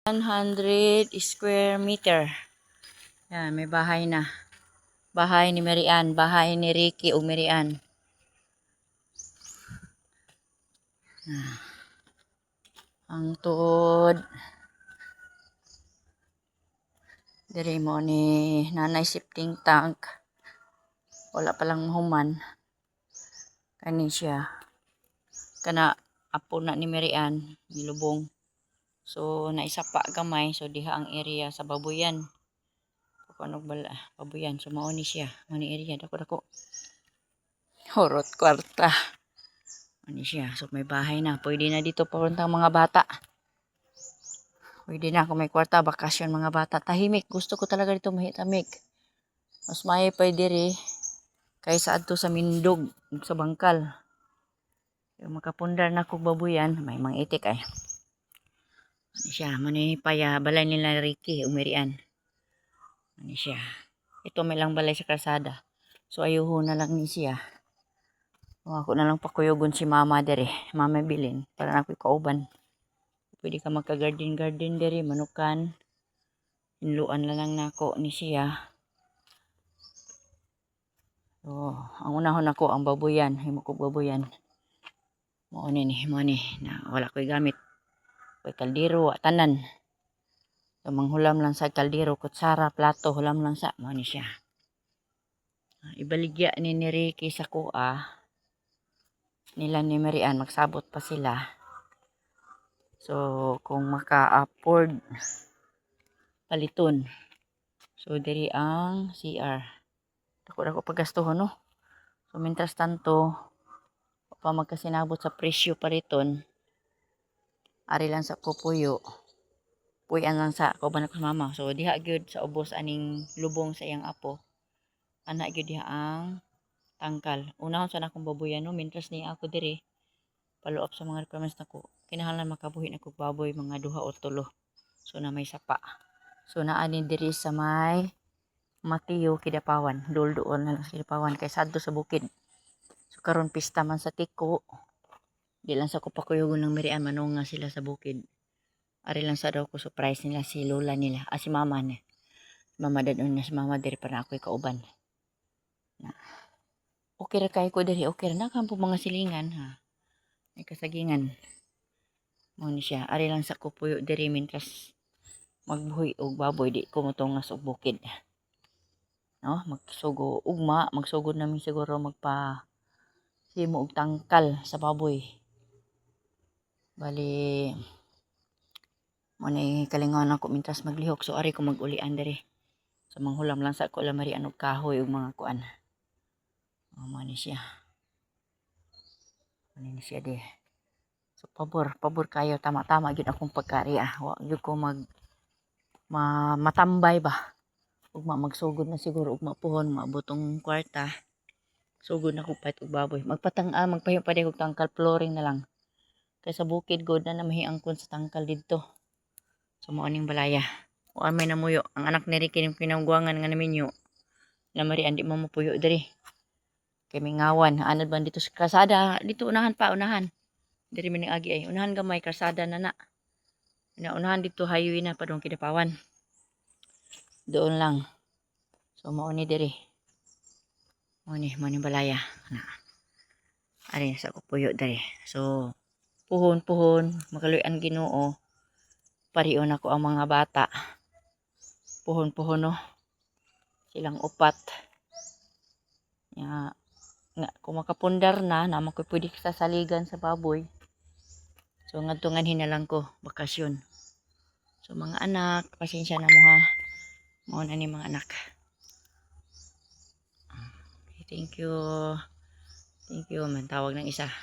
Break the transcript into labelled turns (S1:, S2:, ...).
S1: 100 square meter. Yan, may bahay na. Bahay ni Marian, bahay ni Ricky o Marian. Ang tuod. Diri mo ni nanay shifting tank. Wala palang human. Kani siya. Kana apo na ni Marian, nilubong. So naisapa gamay, so diha ang area sa baboyan. Panog bala, baboyan. So mao ni siya, mao ni area dako-dako. Horot kwarta. Ano siya? So may bahay na. Pwede na dito papuntang mga bata. Pwede na kung may kwarta, bakasyon mga bata. Tahimik. Gusto ko talaga dito mahitamik. Mas may pwede rin kaysa adto sa Mindog sa Bangkal. Yung makapundar na kog babuyan, may mga itik ay. Ano siya? Manipaya. Balay nila Ricky, umirian. Ano siya? Ito may lang balay sa kalsada. So ayuho na lang ni siya. Ako na lang pakuyogon si mama dere. Mama bilin. Para na ako'y kauban. Pwede ka magka-garden dere. Manukan. Inluan na lang nako ni siya. So, ang unahon ako ang baboyan. Himo ko baboyan. Mao ni. Na wala ko'y gamit. Ko'y kaldero. Tanan. So, manghulam lang sa kaldero. Kutsara, plato. Hulam lang sa. Mao ni siya. Ibaligya ni Ricky sa kuha. Nila ni Marian, magsabot pa sila. So, kung maka-afford paliton. So, diri ang CR. Dako pagastuhon, no? So, mientras tanto, pa magkasinabot sa presyo paliton, ari lang sa pupuyo. Puyan lang sa kauban ako sa mama. So, diha gyud sa ubos aning lubong sa iyang apo. Ana gyud diha ang tangkal. Unahon sa akong baboyan, no? Mientras ni ako diri, follow up sa mga requirements nako. Kinahanglan makabuhi na kog baboy mga 2 o 3. So na may sapa. So naani diri sa may Mateo Kidapawan, doon na lang sa Kidapawan kay sadto sa bukid. So karon pista man sa Tiko. Di lang sa ko pakuyogon ng Marian manunga sila sa bukid. Ari lang sa daw ko surprise nila si lola nila, si mama ni. Mama dadon na si mama diri para ako'y kauban. Okay ra kay ko diri, okay ra na kan po mga silingan ha. May kasagingan. Mao ni siya. Ari lang sa kupuyo diri mintras magbuhi og baboy di ko motongas og bukid. No, magsugo ugma, magsugod namin siguro himo og tangkal sa baboy. Bali mo ni kalingawan ako mintras maglihok so ari ko magulian diri. So manghulam lang sa ko lamari og kahoy ug mga kuan. Mao ni siya. Ano ni siya di. So pabor kayo tama-tama gyud akong pagkari Wa gyud ko matambay ba. Ug magsugod na siguro ug mapuhon maabotong kwarta. Sugod na ko pait og baboy. Magpahiyo pa og tangkal flooring na lang. Kay sa bukid god na mahiangkon sa tangkal didto. So mao ning balaya. Wa may namuyo. Ang anak ni Ricky ning pinangguangan nga naminyo. Na mari andi mo mapuyo diri. Kay mingawan anad ban dito sa kalsada, dito unahan. Diri man agi ay unahan gamay kalsada na. Unahan dito highway na padung Kidapawan. Doon lang. So mao ni diri. Mao ni balaya. Ari sa kupuyo diri. So puhon magaluyan Ginoo. Parion ako ang mga bata. Puhon no. Silang upat. Nga kung makapundar na ko pwede sa saligan sa baboy. So ngadtungan hinalang ko bakasyon. So mga anak, pasensya na mo ha. Mao na ni mga anak. Thank you. Man tawag ng isa.